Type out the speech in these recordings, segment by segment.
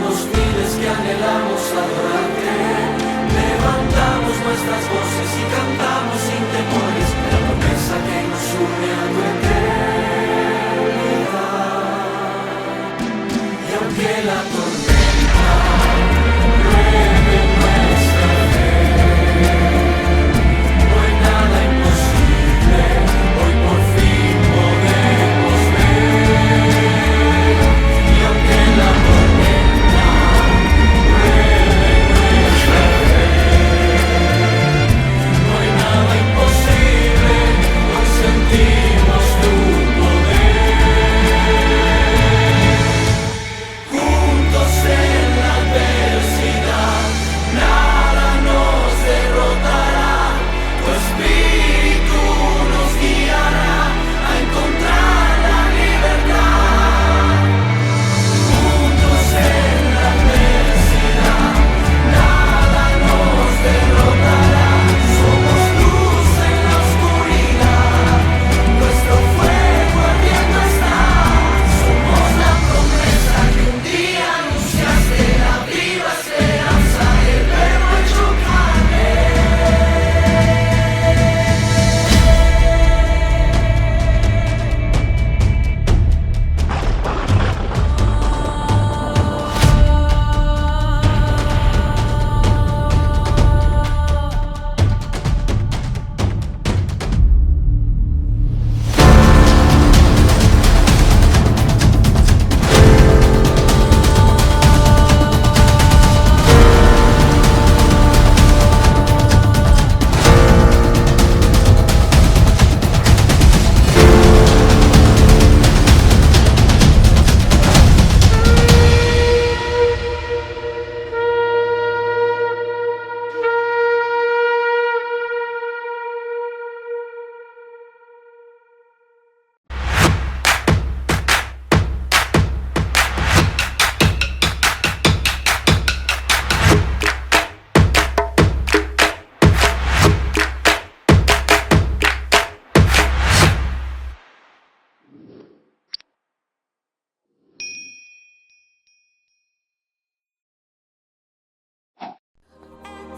somos miles que anhelamos adorarte. Levantamos nuestras voces y cantamos sin temores la promesa que nos une a tu eternidad. Y aunque la tormenta ruede nuestra fe, no hay nada imposible, hoy por fin podemos ver. Y aunque la tormenta ruede nuestra fe, no hay nada imposible, hoy sentimos tu poder. Juntos en la adversidad, nada nos derrotará. Tu espíritu nos guiará a encontrar la libertad. Juntos en la adversidad, nada nos derrotará. Somos luz en la oscuridad, nuestro fuego ardiendo está. Somos la promesa que un día anunciaste, la viva esperanza, el verbo hecho carne.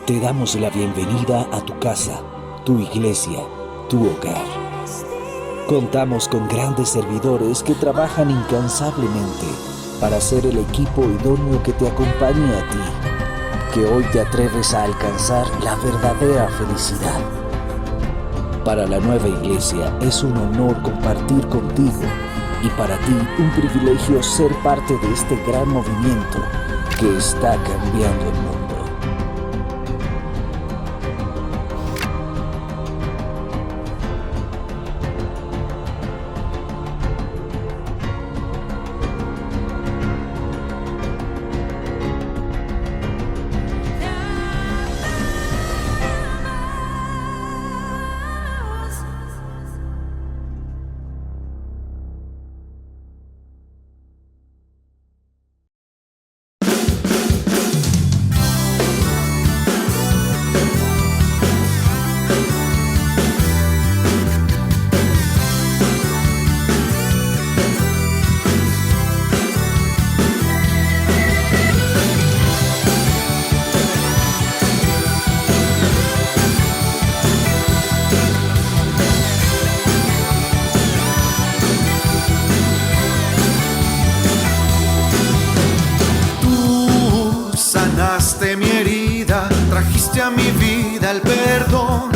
Te damos la bienvenida a tu casa, tu iglesia, tu hogar. Contamos con grandes servidores que trabajan incansablemente para ser el equipo idóneo que te acompañe a ti, que hoy te atreves a alcanzar la verdadera felicidad. Para la nueva iglesia es un honor compartir contigo y para ti un privilegio ser parte de este gran movimiento que está cambiando el mundo. Sanaste mi herida, trajiste a mi vida el perdón.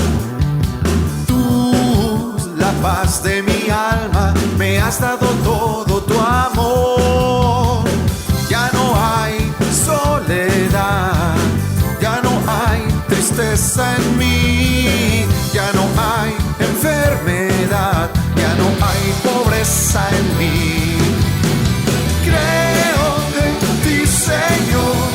Tú, la paz de mi alma, me has dado todo tu amor. Ya no hay soledad, ya no hay tristeza en mí, ya no hay enfermedad, ya no hay pobreza en mí. Creo en ti, Señor.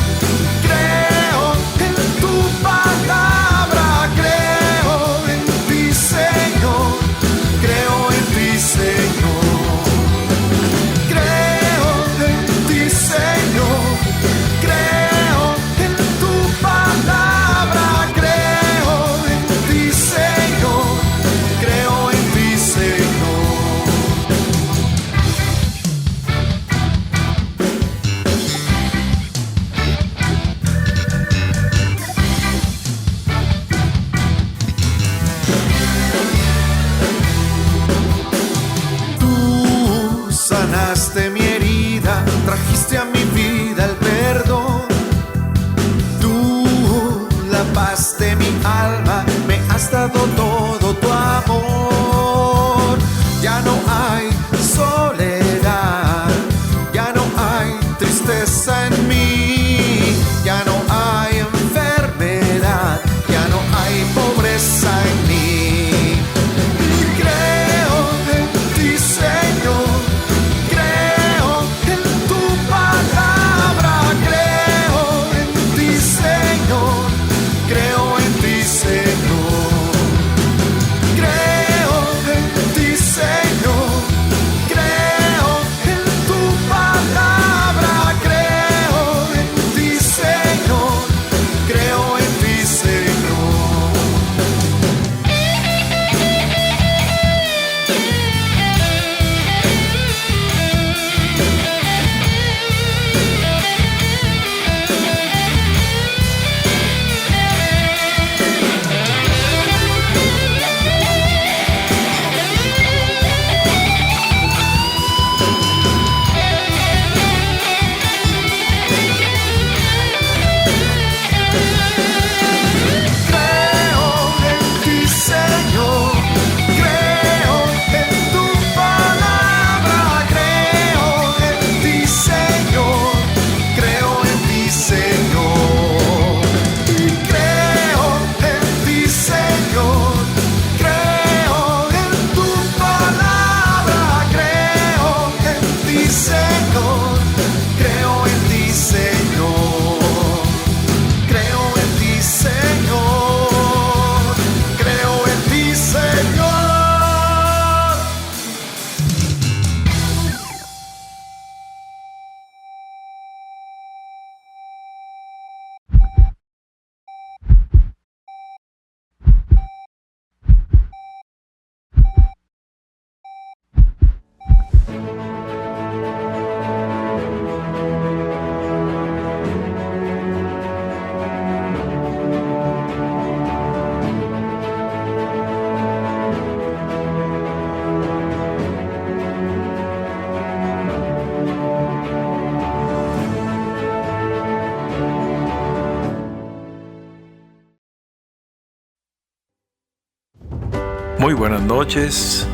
Muy buenas noches,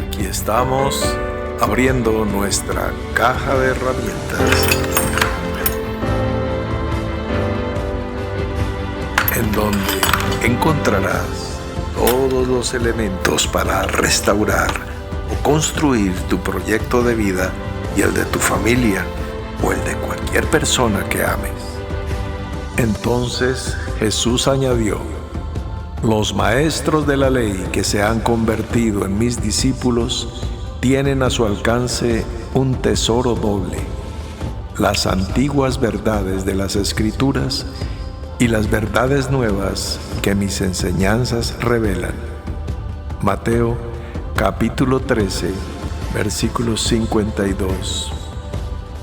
aquí estamos abriendo nuestra caja de herramientas, en donde encontrarás todos los elementos para restaurar o construir tu proyecto de vida y el de tu familia o el de cualquier persona que ames. Entonces Jesús añadió: los maestros de la ley que se han convertido en mis discípulos tienen a su alcance un tesoro doble: las antiguas verdades de las Escrituras y las verdades nuevas que mis enseñanzas revelan. Mateo capítulo 13, versículo 52.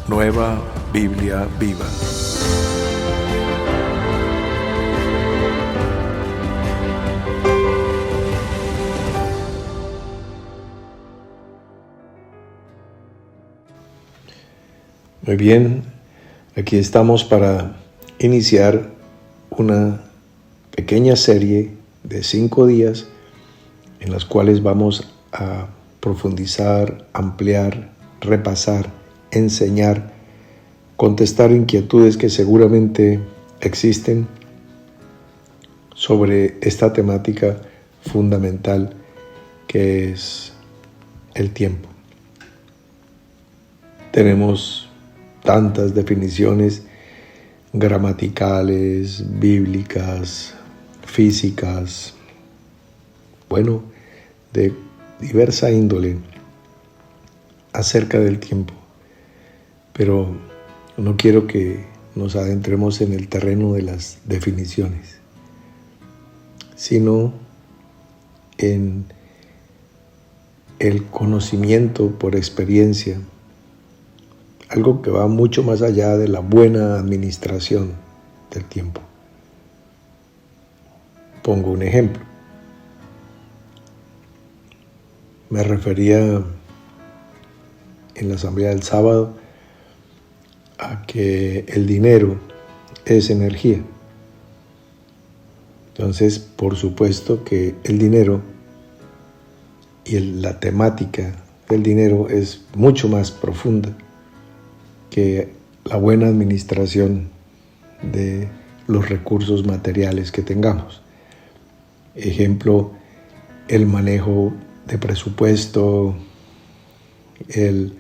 Nueva Biblia Viva. Muy bien, aquí estamos para iniciar una pequeña serie de 5 días en las cuales vamos a profundizar, ampliar, repasar, enseñar, contestar inquietudes que seguramente existen sobre esta temática fundamental que es el tiempo. Tenemos tantas definiciones gramaticales, bíblicas, físicas, de diversa índole acerca del tiempo. Pero no quiero que nos adentremos en el terreno de las definiciones, sino en el conocimiento por experiencia, algo que va mucho más allá de la buena administración del tiempo. Pongo un ejemplo. Me refería en la asamblea del sábado a que el dinero es energía. Entonces, por supuesto que el dinero y la temática del dinero es mucho más profunda que la buena administración de los recursos materiales que tengamos. Ejemplo, el manejo de presupuesto, el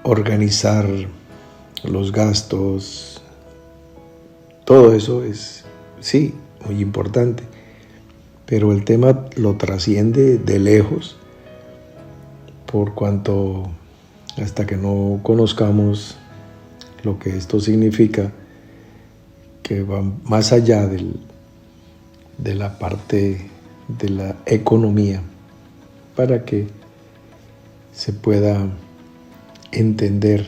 organizar los gastos, todo eso es, sí, muy importante, pero el tema lo trasciende de lejos, por cuanto hasta que no conozcamos lo que esto significa, que va más allá de la parte de la economía, para que se pueda entender,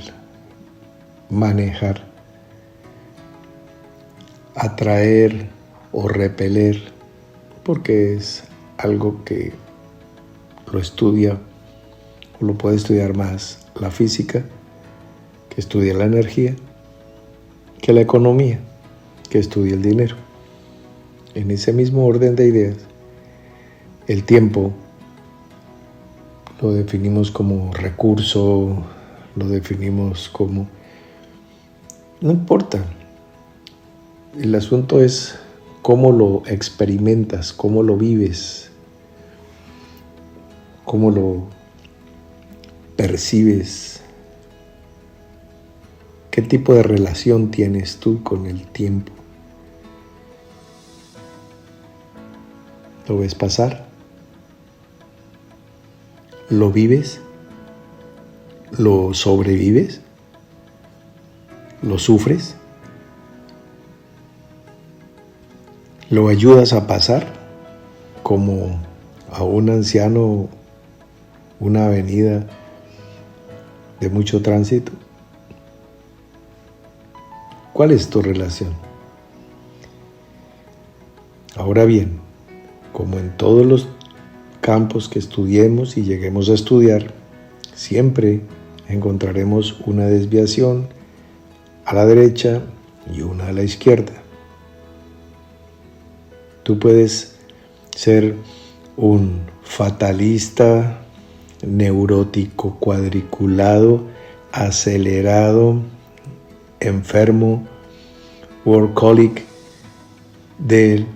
manejar, atraer o repeler, porque es algo que lo estudia o lo puede estudiar más la física, que estudia la energía, que la economía, que estudia el dinero. En ese mismo orden de ideas, el tiempo lo definimos como recurso, lo definimos como... No importa. El asunto es cómo lo experimentas, cómo lo vives, cómo lo percibes. ¿Qué tipo de relación tienes tú con el tiempo? ¿Lo ves pasar? ¿Lo vives? ¿Lo sobrevives? ¿Lo sufres? ¿Lo ayudas a pasar como a un anciano una avenida de mucho tránsito? ¿Cuál es tu relación? Ahora bien, como en todos los campos que estudiemos y lleguemos a estudiar, siempre encontraremos una desviación a la derecha y una a la izquierda. Tú puedes ser un fatalista, neurótico, cuadriculado, acelerado, enfermo, workaholic del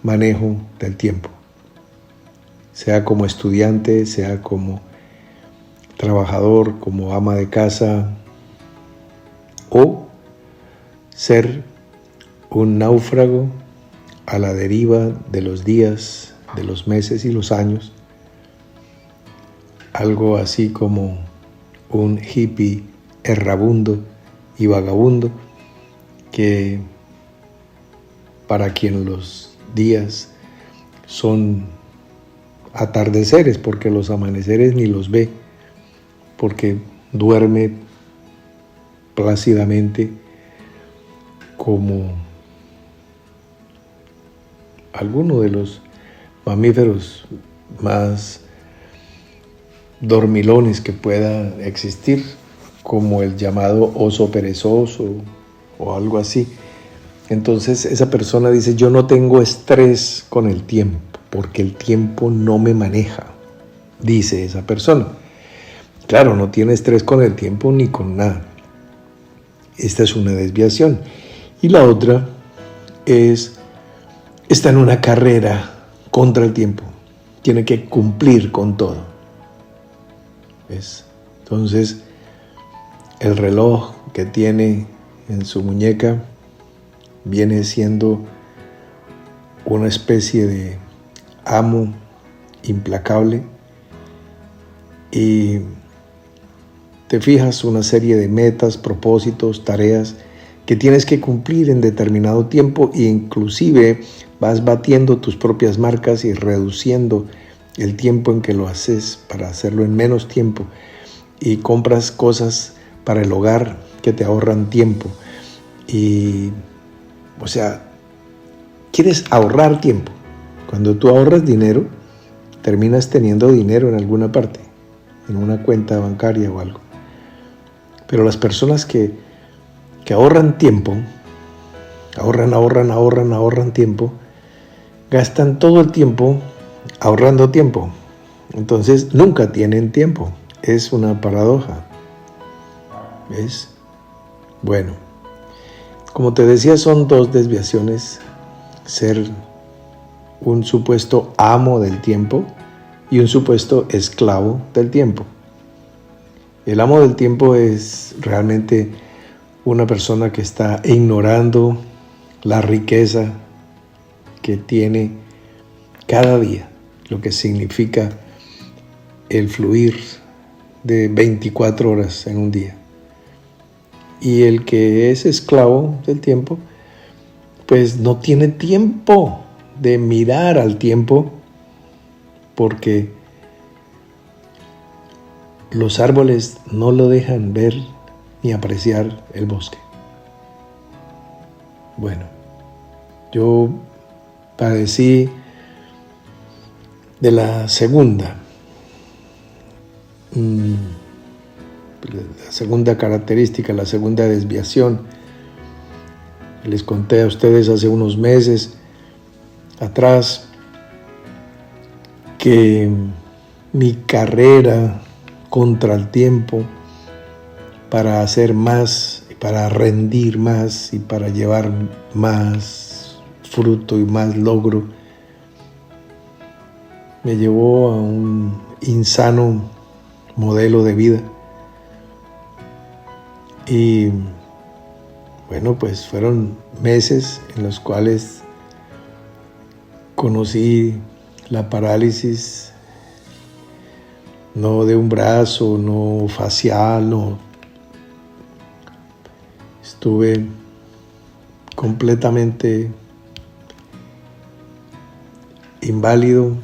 manejo del tiempo. Sea como estudiante, sea como trabajador, como ama de casa, o ser un náufrago a la deriva de los días, de los meses y los años, algo así como un hippie errabundo y vagabundo que para quien los días son atardeceres, porque los amaneceres ni los ve, porque duerme plácidamente como alguno de los mamíferos más dormilones que pueda existir, como el llamado oso perezoso o algo así. Entonces esa persona dice: yo no tengo estrés con el tiempo, porque el tiempo no me maneja, dice esa persona. Claro, no tiene estrés con el tiempo ni con nada. Esta es una desviación. Y la otra está en una carrera contra el tiempo. Tiene que cumplir con todo. ¿Ves? Entonces, el reloj que tiene en su muñeca viene siendo una especie de amo implacable, y te fijas una serie de metas, propósitos, tareas que tienes que cumplir en determinado tiempo, e inclusive vas batiendo tus propias marcas y reduciendo el tiempo en que lo haces para hacerlo en menos tiempo, y compras cosas para el hogar que te ahorran tiempo. Y, o sea, quieres ahorrar tiempo. Cuando tú ahorras dinero, terminas teniendo dinero en alguna parte, en una cuenta bancaria o algo. Pero las personas que ahorran tiempo, ahorran tiempo, gastan todo el tiempo ahorrando tiempo. Entonces nunca tienen tiempo. Es una paradoja. ¿Ves? Bueno, como te decía, son dos desviaciones: ser un supuesto amo del tiempo y un supuesto esclavo del tiempo. El amo del tiempo es realmente una persona que está ignorando la riqueza que tiene cada día, lo que significa el fluir de 24 horas en un día. Y el que es esclavo del tiempo, pues no tiene tiempo de mirar al tiempo, porque los árboles no lo dejan ver ni apreciar el bosque. Bueno, yo padecí de la segunda característica, la segunda desviación. Les conté a ustedes hace unos meses atrás que mi carrera contra el tiempo para hacer más, para rendir más y para llevar más fruto y más logro me llevó a un insano modelo de vida. Y bueno, pues fueron meses en los cuales conocí la parálisis, no de un brazo, no facial, no. Estuve completamente inválido,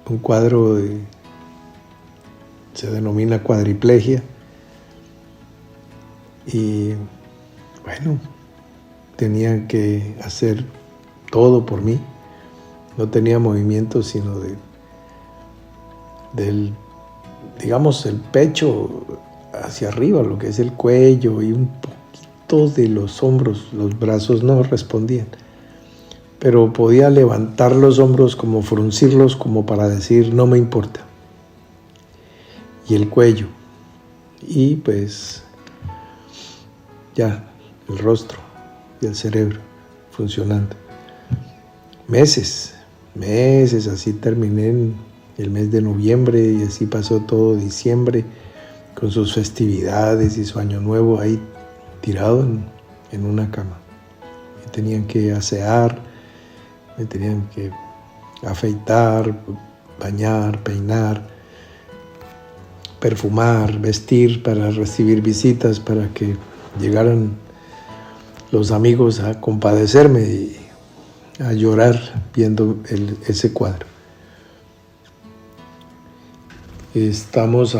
un cuadro se denomina cuadriplegia, y bueno, tenía que hacer todo por mí. No tenía movimiento sino del pecho hacia arriba, lo que es el cuello, y un poquito de los hombros. Los brazos no respondían. pero podía levantar los hombros, como fruncirlos, como para decir no me importa. Y el cuello, y pues ya el rostro y el cerebro funcionando. Meses, así terminé en el mes de noviembre y así pasó todo diciembre con sus festividades y su año nuevo ahí tirado en una cama. Me tenían que asear, me tenían que afeitar, bañar, peinar, perfumar, vestir para recibir visitas, para que llegaran los amigos a compadecerme y a llorar viendo ese cuadro. Estamos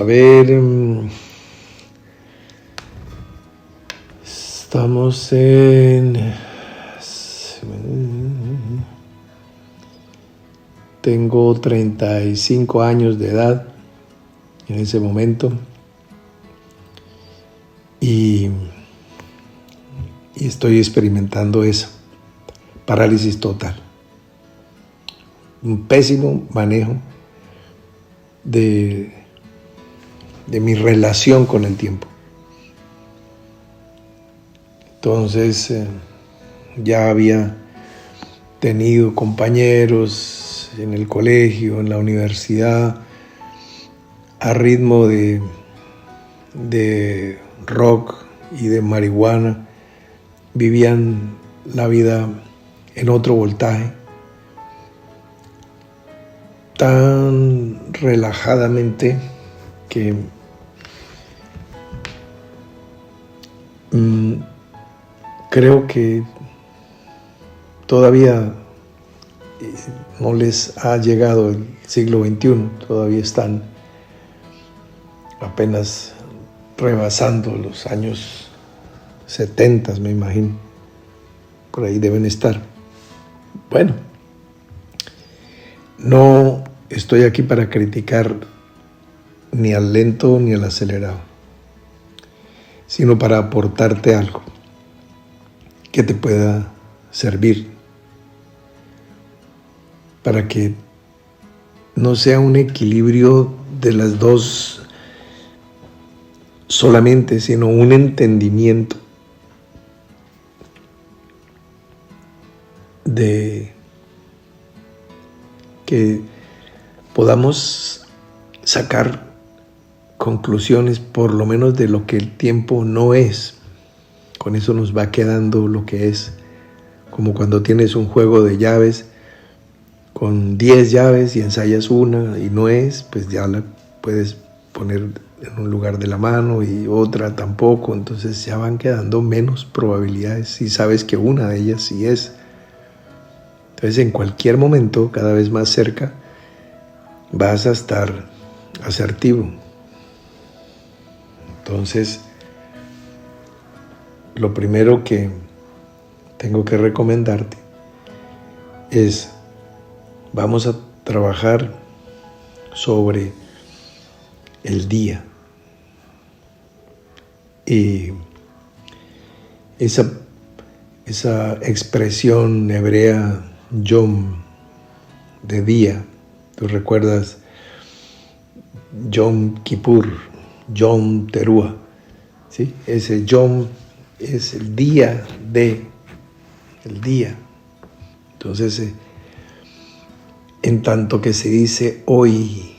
tengo 35 años de edad en ese momento y estoy experimentando eso, parálisis total, un pésimo manejo de mi relación con el tiempo. Entonces ya había tenido compañeros en el colegio, en la universidad, a ritmo de rock y de marihuana, vivían la vida en otro voltaje, tan relajadamente que creo que todavía no les ha llegado el siglo XXI, todavía están apenas rebasando los años 70, me imagino, por ahí deben estar. Bueno, no estoy aquí para criticar ni al lento ni al acelerado, sino para aportarte algo que te pueda servir, para que no sea un equilibrio de las dos solamente, sino un entendimiento de que podamos sacar conclusiones por lo menos de lo que el tiempo no es. Con eso nos va quedando lo que es, como cuando tienes un juego de llaves con 10 llaves y ensayas una y no es, pues ya la puedes poner en un lugar de la mano y otra tampoco, entonces ya van quedando menos probabilidades si sabes que una de ellas sí es. Entonces en cualquier momento, cada vez más cerca, vas a estar asertivo. Entonces, lo primero que tengo que recomendarte es, vamos a trabajar sobre el día. Y esa expresión hebrea, Yom, de día, tú recuerdas Yom Kippur, Yom Teruah, ¿sí? Ese Yom es el día el día. Entonces, en tanto que se dice hoy,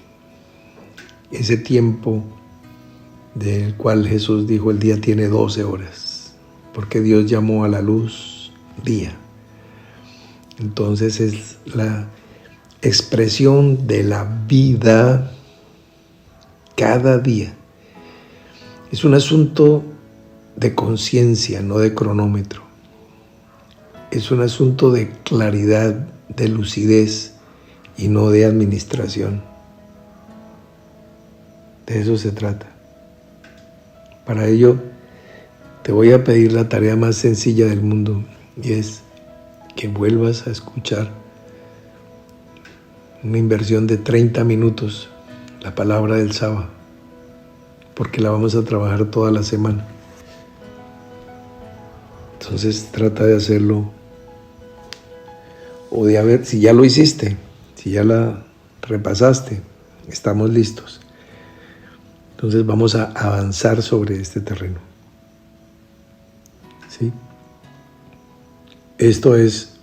ese tiempo del cual Jesús dijo el día tiene 12 horas, porque Dios llamó a la luz día. Entonces es la expresión de la vida cada día. Es un asunto de conciencia, no de cronómetro. Es un asunto de claridad, de lucidez y no de administración. De eso se trata. Para ello, te voy a pedir la tarea más sencilla del mundo, y es que vuelvas a escuchar una inversión de 30 minutos, la palabra del sábado, porque la vamos a trabajar toda la semana. Entonces trata de hacerlo o de haber, si ya lo hiciste, si ya la repasaste, estamos listos. Entonces vamos a avanzar sobre este terreno. ¿Sí? Esto es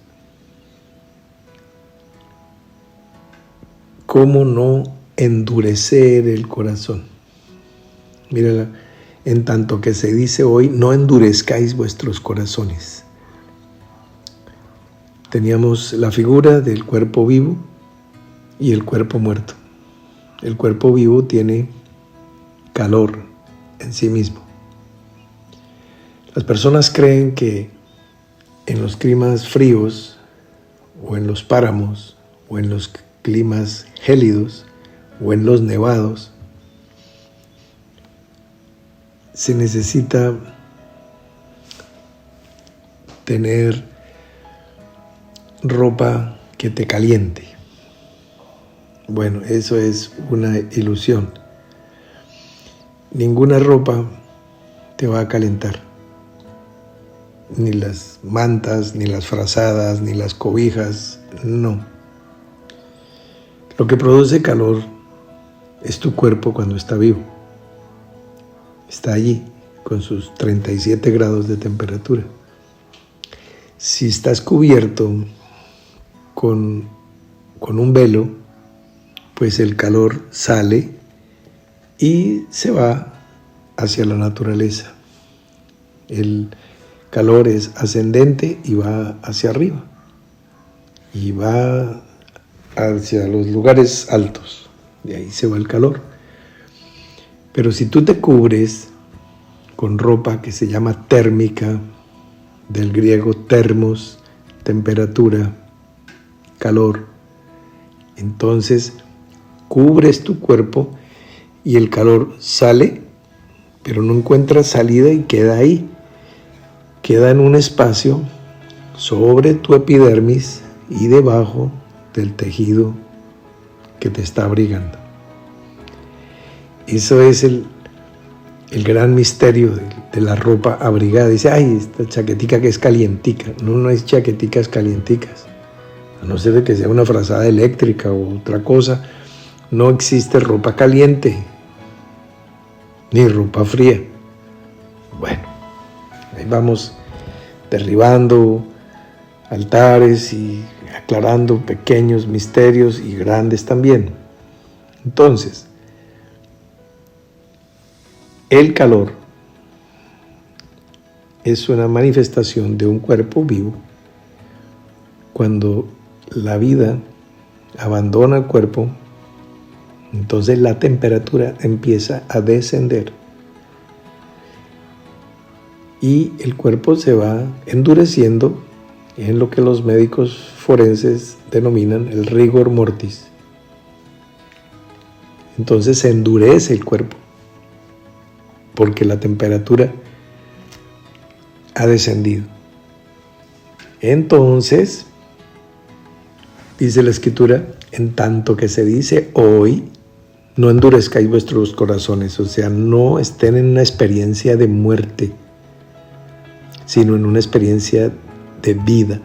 cómo no endurecer el corazón. Mírala, en tanto que se dice hoy, no endurezcáis vuestros corazones. Teníamos la figura del cuerpo vivo y el cuerpo muerto. El cuerpo vivo tiene calor en sí mismo. Las personas creen que en los climas fríos o en los páramos o en los climas gélidos o en los nevados se necesita tener ropa que te caliente. Bueno, eso es una ilusión. Ninguna ropa te va a calentar. Ni las mantas, ni las frazadas, ni las cobijas, no. Lo que produce calor es tu cuerpo cuando está vivo. Está allí con sus 37 grados de temperatura. Si estás cubierto con un velo, pues el calor sale y se va hacia la naturaleza. El calor es ascendente y va hacia arriba. Y va hacia los lugares altos. De ahí se va el calor. Pero si tú te cubres con ropa que se llama térmica, del griego termos, temperatura, calor, entonces cubres tu cuerpo y el calor sale, pero no encuentra salida y queda ahí. Queda en un espacio sobre tu epidermis y debajo del tejido que te está abrigando. Eso es el gran misterio de la ropa abrigada. Dice, ay, esta chaquetica que es calientica. No es chaqueticas calienticas. A no ser de que sea una frazada eléctrica o otra cosa, no existe ropa caliente, ni ropa fría. Bueno, ahí vamos derribando altares y aclarando pequeños misterios y grandes también. Entonces, el calor es una manifestación de un cuerpo vivo. Cuando la vida abandona el cuerpo, entonces la temperatura empieza a descender y el cuerpo se va endureciendo en lo que los médicos forenses denominan el rigor mortis. Entonces se endurece el cuerpo porque la temperatura ha descendido. Entonces, dice la Escritura, en tanto que se dice hoy, no endurezcáis vuestros corazones, o sea, no estén en una experiencia de muerte, sino en una experiencia de vida.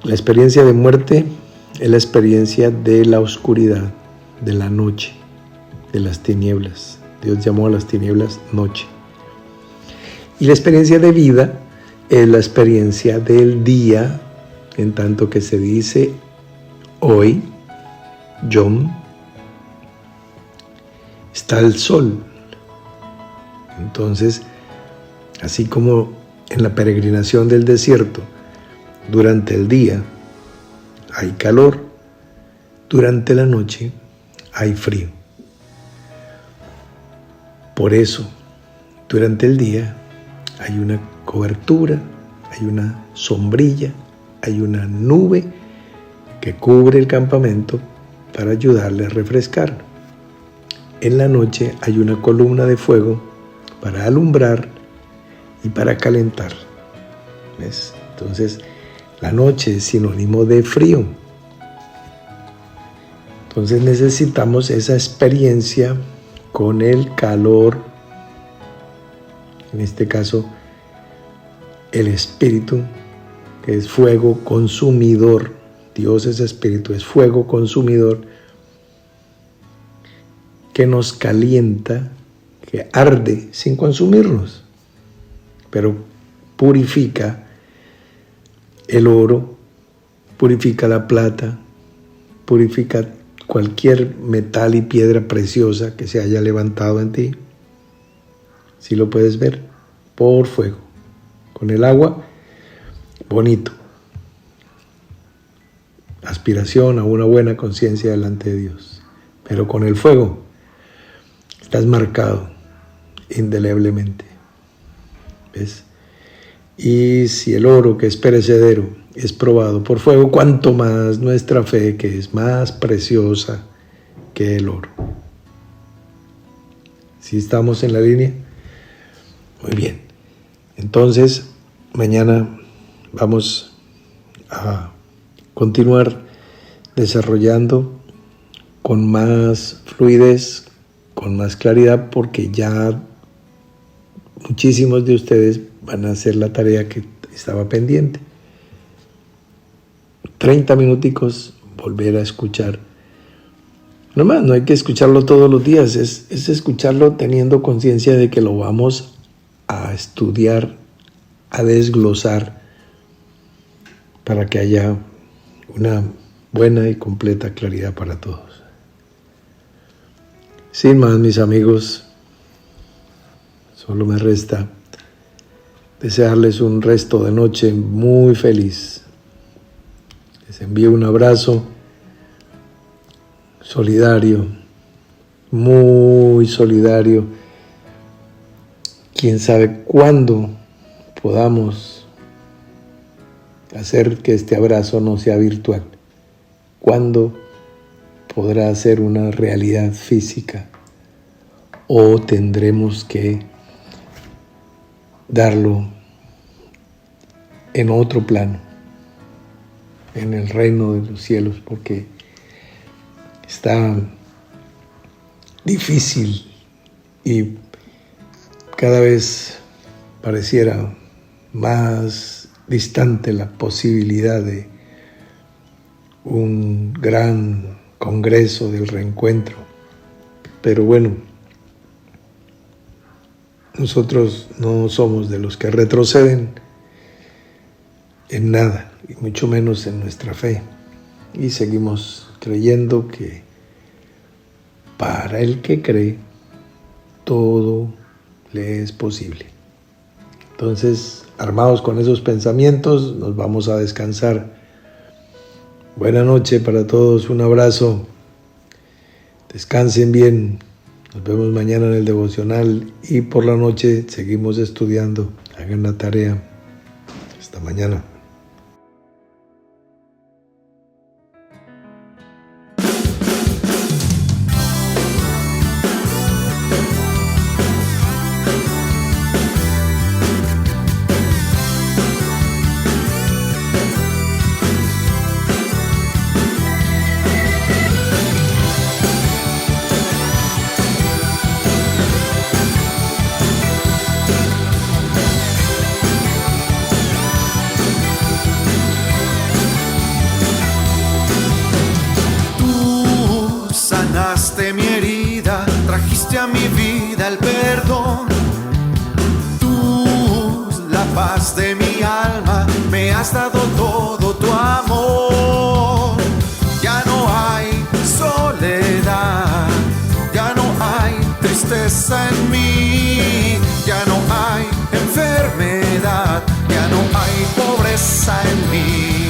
La experiencia de muerte es la experiencia de la oscuridad, de la noche, de las tinieblas. Dios llamó a las tinieblas noche. Y la experiencia de vida es la experiencia del día, en tanto que se dice hoy, Yom, está el sol. Entonces, así como en la peregrinación del desierto, durante el día hay calor, durante la noche hay frío. Por eso, durante el día hay una cobertura, hay una sombrilla, hay una nube que cubre el campamento para ayudarle a refrescar. En la noche hay una columna de fuego para alumbrar y para calentar. ¿Ves? Entonces, la noche es sinónimo de frío. Entonces necesitamos esa experiencia con el calor, en este caso el espíritu, que es fuego consumidor Dios es espíritu, es fuego consumidor que nos calienta, que arde sin consumirnos, pero purifica el oro, purifica la plata, purifica cualquier metal y piedra preciosa que se haya levantado en ti. Si lo puedes ver, por fuego. Con el agua, bonito. Aspiración a una buena conciencia delante de Dios. Pero con el fuego, estás marcado indeleblemente. ¿Ves? Y si el oro, que es perecedero, es probado por fuego, cuanto más nuestra fe, que es más preciosa que el oro. ¿Sí estamos en la línea? Muy bien. Entonces, mañana vamos a continuar desarrollando con más fluidez, con más claridad, porque ya muchísimos de ustedes van a hacer la tarea que estaba pendiente. 30 minuticos, volver a escuchar. No más, no hay que escucharlo todos los días, es escucharlo teniendo conciencia de que lo vamos a estudiar, a desglosar, para que haya una buena y completa claridad para todos. Sin más, mis amigos, solo me resta desearles un resto de noche muy feliz. Les envío un abrazo solidario, muy solidario. Quién sabe cuándo podamos hacer que este abrazo no sea virtual. ¿Cuándo podrá ser una realidad física? ¿O tendremos que darlo en otro plano, en el reino de los cielos? Porque está difícil y cada vez pareciera más distante la posibilidad de un gran congreso del reencuentro. Pero bueno, nosotros no somos de los que retroceden en nada, y mucho menos en nuestra fe. Y seguimos creyendo que para el que cree, todo le es posible. Entonces, armados con esos pensamientos, nos vamos a descansar. Buena noche para todos, un abrazo. Descansen bien. Nos vemos mañana en el devocional y por la noche seguimos estudiando. Hagan la tarea. Hasta mañana. Sanaste mi herida, trajiste a mi vida el perdón. Tú, la paz de mi alma, me has dado todo tu amor. Ya no hay soledad, ya no hay tristeza en mí, ya no hay enfermedad, ya no hay pobreza en mí.